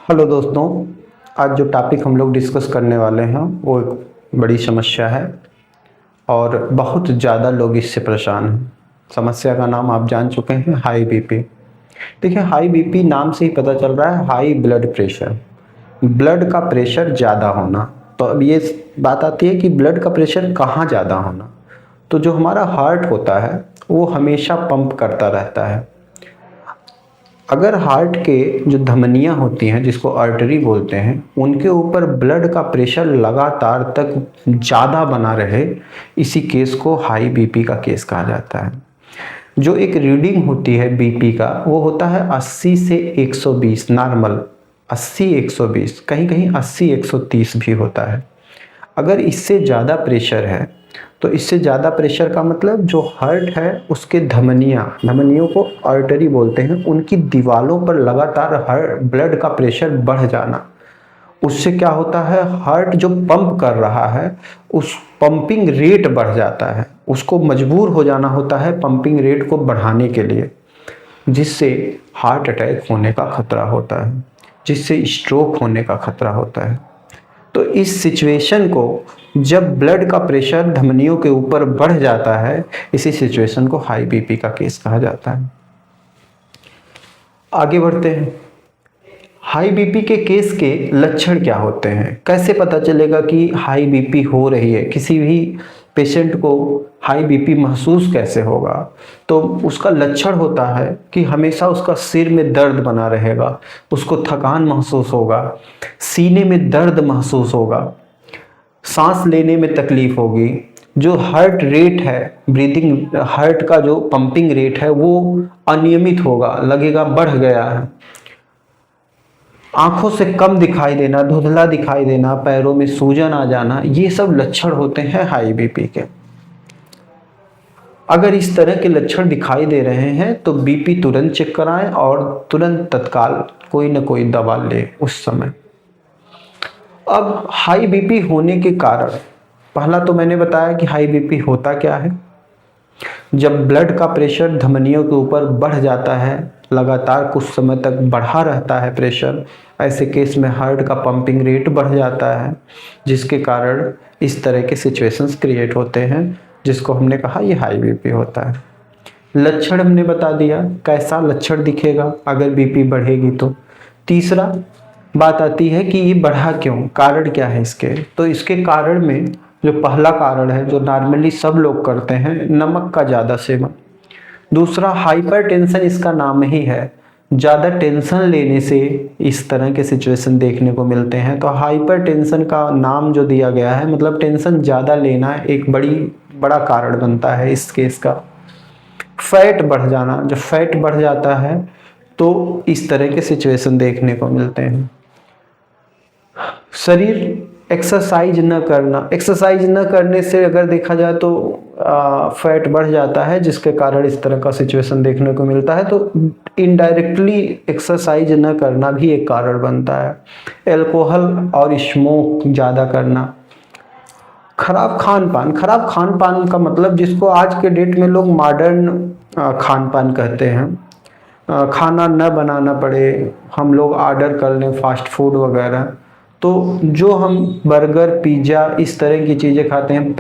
Hello दोस्तों, आज जो टॉपिक हम लोग डिस्कस करने वाले हैं वो एक बड़ी समस्या है और बहुत ज़्यादा लोग इससे परेशान हैं। समस्या का नाम आप जान चुके हैं, हाई बीपी। देखिए, हाई बीपी नाम से ही पता चल रहा है, हाई ब्लड प्रेशर, ब्लड का प्रेशर ज़्यादा होना। तो अब ये बात आती है कि ब्लड का प्रेशर कहाँ ज़्यादा होना। तो जो हमारा हार्ट होता है वो हमेशा पंप करता रहता है। अगर हार्ट के जो धमनियां होती हैं, जिसको आर्टरी बोलते हैं, उनके ऊपर ब्लड का प्रेशर लगातार तक ज़्यादा बना रहे, इसी केस को हाई बीपी का केस कहा जाता है। जो एक रीडिंग होती है बीपी का, वो होता है 80 से 120 नॉर्मल, 80 120, कहीं कहीं 80 130 भी होता है। अगर इससे ज़्यादा प्रेशर है तो इससे ज़्यादा प्रेशर का मतलब जो हार्ट है उसके धमनियों को आर्टरी बोलते हैं, उनकी दीवारों पर लगातार हार्ट ब्लड का प्रेशर बढ़ जाना। उससे क्या होता है, हार्ट जो पंप कर रहा है उस पंपिंग रेट बढ़ जाता है, उसको मजबूर हो जाना होता है पंपिंग रेट को बढ़ाने के लिए, जिससे हार्ट अटैक होने का खतरा होता है, जिससे स्ट्रोक होने का खतरा होता है। तो इस सिचुएशन को, जब ब्लड का प्रेशर धमनियों के ऊपर बढ़ जाता है, इसी सिचुएशन को हाई बीपी का केस कहा जाता है। आगे बढ़ते हैं। हाई बीपी के केस के लक्षण क्या होते हैं, कैसे पता चलेगा कि हाई बीपी हो रही है, किसी भी पेशेंट को हाई बीपी महसूस कैसे होगा। तो उसका लक्षण होता है कि हमेशा उसका सिर में दर्द बना रहेगा, उसको थकान महसूस होगा, सीने में दर्द महसूस होगा, सांस लेने में तकलीफ होगी, जो हार्ट रेट है, ब्रीदिंग हार्ट का जो पंपिंग रेट है वो अनियमित होगा, लगेगा बढ़ गया है, आंखों से कम दिखाई देना, धुंधला दिखाई देना, पैरों में सूजन आ जाना, ये सब लक्षण होते हैं हाई बीपी के। अगर इस तरह के लक्षण दिखाई दे रहे हैं तो बीपी तुरंत चेक कराएं और तुरंत तत्काल कोई ना कोई दवा ले उस समय। अब हाई बीपी होने के कारण, पहला तो मैंने बताया कि हाई बीपी होता क्या है। जब ब्लड का प्रेशर धमनियों के ऊपर बढ़ जाता है, लगातार कुछ समय तक बढ़ा रहता है प्रेशर, ऐसे केस में हार्ट का पंपिंग रेट बढ़ जाता है, जिसके कारण इस तरह के सिचुएशंस क्रिएट होते हैं, जिसको हमने कहा ये हाई बीपी होता है। लक्षण हमने बता दिया, कैसा लक्षण दिखेगा अगर बीपी बढ़ेगी तो। तीसरा बात आती है कि ये बढ़ा क्यों, कारण क्या है इसके। तो इसके कारण में जो पहला कारण है, जो नॉर्मली सब लोग करते हैं, नमक का ज़्यादा सेवन। दूसरा हाइपरटेंशन, इसका नाम ही है, ज़्यादा टेंशन लेने से इस तरह के सिचुएशन देखने को मिलते हैं। तो हाइपरटेंशन का नाम जो दिया गया है, मतलब टेंशन ज़्यादा लेना एक बड़ा कारण बनता है इस केस का। फैट बढ़ जाना, जब फैट बढ़ जाता है तो इस तरह के सिचुएशन देखने को मिलते हैं। शरीर एक्सरसाइज न करना, एक्सरसाइज न करने से अगर देखा जाए तो फैट बढ़ जाता है, जिसके कारण इस तरह का सिचुएशन देखने को मिलता है। तो इनडायरेक्टली एक्सरसाइज न करना भी एक कारण बनता है। एल्कोहल और स्मोक ज़्यादा करना, खराब खान पान का मतलब जिसको आज के डेट में लोग मॉडर्न खान पान कहते हैं। खाना न बनाना पड़े, हम लोग ऑर्डर कर लें फास्ट फूड वगैरह। तो जो हम बर्गर, पिज़्ज़ा, इस तरह की चीज़ें खाते हैं,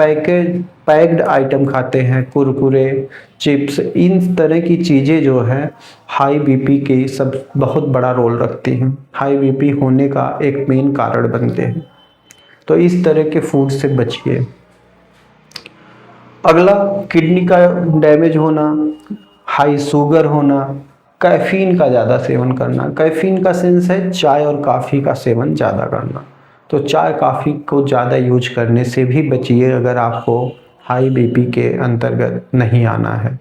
पैक्ड आइटम खाते हैं, कुरकुरे, चिप्स, इन तरह की चीज़ें जो है हाई बीपी के सब बहुत बड़ा रोल रखती हैं, हाई बीपी होने का एक मेन कारण बनते हैं। तो इस तरह के फूड से बचिए। अगला, किडनी का डैमेज होना, हाई शुगर होना, कैफीन का ज़्यादा सेवन करना। कैफीन का सेंस है चाय और कॉफ़ी का सेवन ज़्यादा करना। तो चाय कॉफ़ी को ज़्यादा यूज करने से भी बचिए अगर आपको हाई बीपी के अंतर्गत नहीं आना है।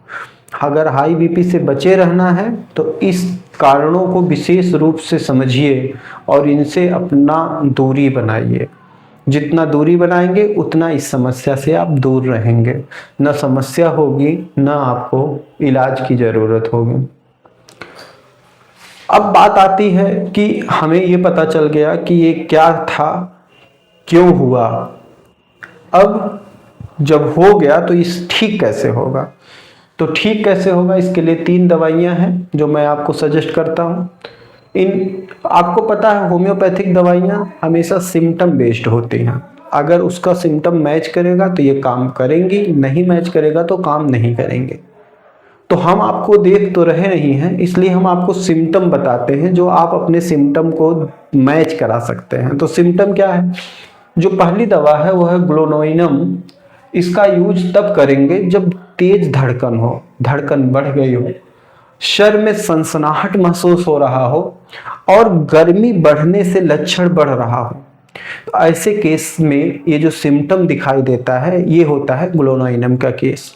अगर हाई बीपी से बचे रहना है तो इस कारणों को विशेष रूप से समझिए और इनसे अपना दूरी बनाइए। जितना दूरी बनाएंगे उतना इस समस्या से आप दूर रहेंगे, न समस्या होगी न आपको इलाज की ज़रूरत होगी। अब बात आती है कि हमें ये पता चल गया कि ये क्या था, क्यों हुआ। अब जब हो गया तो इस ठीक कैसे होगा। तो ठीक कैसे होगा, इसके लिए 3 दवाइयाँ हैं जो मैं आपको सजेस्ट करता हूँ। इन आपको पता है होम्योपैथिक दवाइयाँ हमेशा सिम्टम बेस्ड होती हैं। अगर उसका सिम्टम मैच करेगा तो ये काम करेंगी, नहीं मैच करेगा तो काम नहीं करेंगे। तो हम आपको देख तो रहे नहीं हैं, इसलिए हम आपको सिम्टम बताते हैं जो आप अपने सिम्टम को मैच करा सकते हैं। तो सिम्टम क्या है? जो पहली दवा है वो है ग्लोनोइनम। इसका यूज तब करेंगे जब तेज धड़कन हो, धड़कन बढ़ गई हो, शरीर में सनसनाहट महसूस हो रहा हो और गर्मी बढ़ने से लक्षण बढ़ रहा हो। तो ऐसे केस में ये जो सिम्टम दिखाई देता है ये होता है ग्लोनोइनम का केस।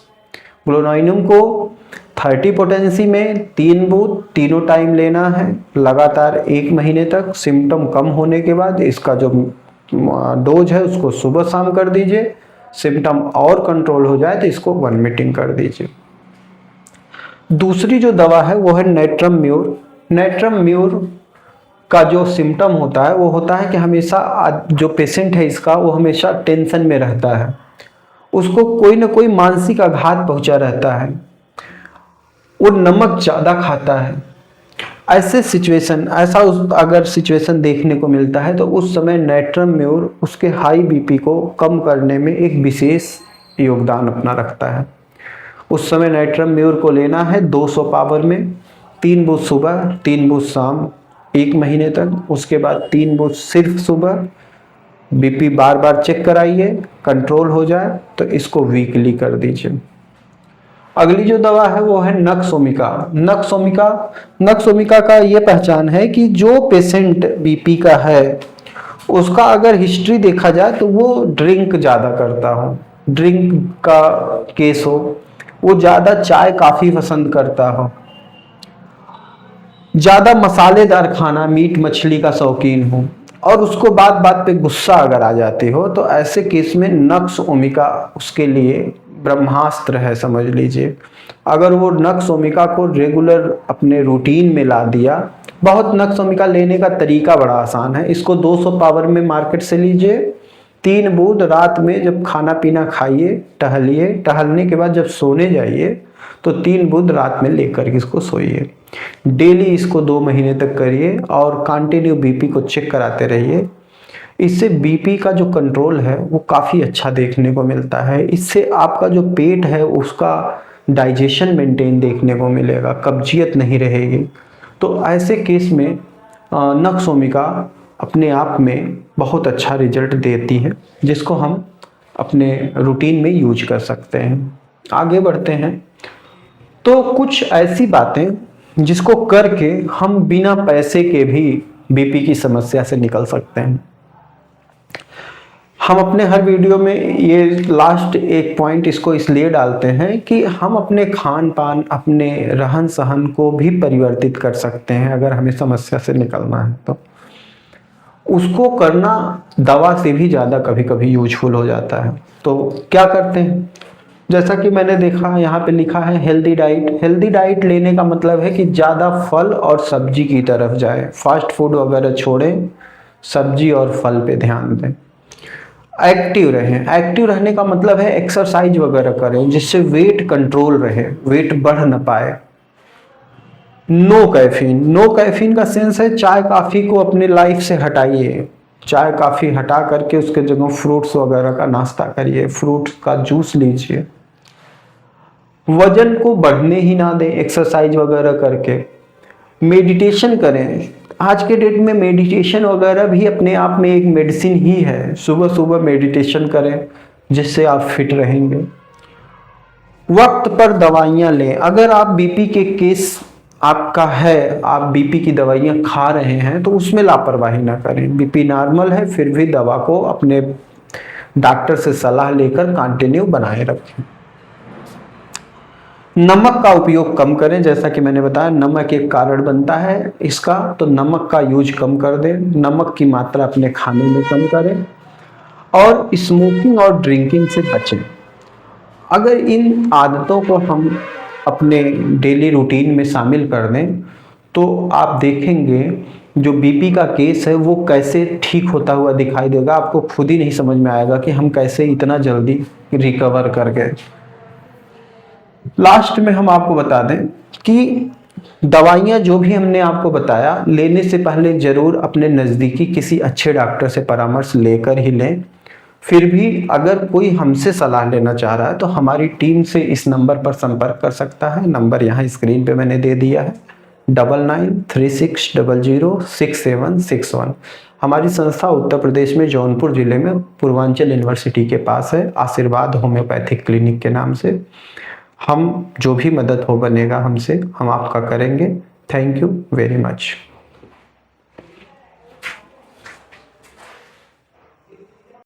ग्लोनोइनम को 30 पोटेंसी में 3 बूंद तीनों टाइम लेना है लगातार 1 महीने तक। सिम्टम कम होने के बाद इसका जो डोज है उसको सुबह शाम कर दीजिए। सिम्टम और कंट्रोल हो जाए तो इसको 1 मीटिंग कर दीजिए। दूसरी जो दवा है वो है नेट्रम म्यूर। नेट्रम म्यूर का जो सिम्टम होता है वो होता है कि हमेशा जो पेशेंट है इसका वो हमेशा टेंशन में रहता है, उसको कोई ना कोई मानसिक आघात पहुंचा रहता है, वो नमक ज़्यादा खाता है। ऐसा अगर सिचुएशन देखने को मिलता है तो उस समय नेट्रम म्यूर उसके हाई बीपी को कम करने में एक विशेष योगदान अपना रखता है। उस समय नेट्रम म्यूर को लेना है 200 पावर में, 3 बूंद सुबह 3 बूंद शाम 1 महीने तक। उसके बाद 3 बूंद सिर्फ सुबह। बीपी बार बार चेक कराइए, कंट्रोल हो जाए तो इसको वीकली कर दीजिए। अगली जो दवा है वो है नक्सोमिका। नक्सोमिका का ये पहचान है कि जो पेशेंट बीपी का है उसका अगर हिस्ट्री देखा जाए तो वो ड्रिंक ज़्यादा करता हो, ड्रिंक का केस हो, वो ज़्यादा चाय काफ़ी पसंद करता हो, ज़्यादा मसालेदार खाना मीट मछली का शौकीन हो और उसको बात बात पे गुस्सा अगर आ जाती हो तो ऐसे केस में नक्सोमिका उसके लिए ब्रह्मास्त्र है समझ लीजिए। अगर वो नक्सोमिका को रेगुलर अपने रूटीन में ला दिया, बहुत नक्सोमिका लेने का तरीका बड़ा आसान है। इसको 200 पावर में मार्केट से लीजिए, 3 बूंद रात में जब खाना पीना खाइए, टहलिए, टहलने के बाद जब सोने जाइए तो 3 बूंद रात में लेकर के इसको सोइए। डेली इसको 2 महीने तक करिए और कंटिन्यू बीपी को चेक कराते रहिए। इससे बीपी का जो कंट्रोल है वो काफ़ी अच्छा देखने को मिलता है। इससे आपका जो पेट है उसका डाइजेशन मेंटेन देखने को मिलेगा, कब्जियत नहीं रहेगी। तो ऐसे केस में नक्सोमिका अपने आप में बहुत अच्छा रिजल्ट देती है जिसको हम अपने रूटीन में यूज कर सकते हैं। आगे बढ़ते हैं तो कुछ ऐसी बातें जिसको करके हम बिना पैसे के भी बीपी की समस्या से निकल सकते हैं। हम अपने हर वीडियो में ये लास्ट एक पॉइंट इसको इसलिए डालते हैं कि हम अपने खान पान, अपने रहन सहन को भी परिवर्तित कर सकते हैं अगर हमें समस्या से निकलना है तो। उसको करना दवा से भी ज़्यादा कभी कभी यूजफुल हो जाता है। तो क्या करते हैं, जैसा कि मैंने देखा यहाँ पे लिखा है हेल्दी डाइट। हेल्दी डाइट लेने का मतलब है कि ज़्यादा फल और सब्जी की तरफ जाए, फास्ट फूड वगैरह छोड़ें, सब्जी और फल पे ध्यान दें। एक्टिव रहें। एक्टिव रहने का मतलब है एक्सरसाइज वगैरह करें जिससे वेट कंट्रोल रहे, वेट बढ़ न पाए। No caffeine. नो कैफीन का सेंस है चाय कॉफ़ी को अपने लाइफ से हटाइए। चाय कॉफ़ी हटा करके उसके जगह फ्रूट्स वगैरह का नाश्ता करिए, फ्रूट्स का जूस लीजिए। वजन को बढ़ने ही ना दें एक्सरसाइज वगैरह करके। मेडिटेशन करें। आज के डेट में मेडिटेशन वगैरह भी अपने आप में एक मेडिसिन ही है। सुबह सुबह मेडिटेशन करें जिससे आप फिट रहेंगे। वक्त पर दवाइयाँ लें। अगर आप बीपी के केस आपका है, आप बीपी की दवाइयाँ खा रहे हैं तो उसमें लापरवाही ना करें। बीपी नॉर्मल है फिर भी दवा को अपने डॉक्टर से सलाह लेकर कंटिन्यू बनाए रखें। नमक का उपयोग कम करें। जैसा कि मैंने बताया नमक एक कारण बनता है इसका, तो नमक का यूज कम कर दें। नमक की मात्रा अपने खाने में कम करें और स्मोकिंग और ड्रिंकिंग से बचें। अगर इन आदतों को हम अपने डेली रूटीन में शामिल कर दें तो आप देखेंगे जो बीपी का केस है वो कैसे ठीक होता हुआ दिखाई देगा। आपको खुद ही नहीं समझ में आएगा कि हम कैसे इतना जल्दी रिकवर कर गए। लास्ट में हम आपको बता दें कि दवाइयाँ जो भी हमने आपको बताया, लेने से पहले ज़रूर अपने नज़दीकी किसी अच्छे डॉक्टर से परामर्श लेकर ही लें। फिर भी अगर कोई हमसे सलाह लेना चाह रहा है तो हमारी टीम से इस नंबर पर संपर्क कर सकता है। नंबर यहाँ स्क्रीन पे मैंने दे दिया है, 9936006761। हमारी संस्था उत्तर प्रदेश में जौनपुर जिले में पूर्वांचल यूनिवर्सिटी के पास है, आशीर्वाद होम्योपैथिक क्लिनिक के नाम से। हम जो भी मदद हो बनेगा हमसे, हम आपका करेंगे। Thank you very much.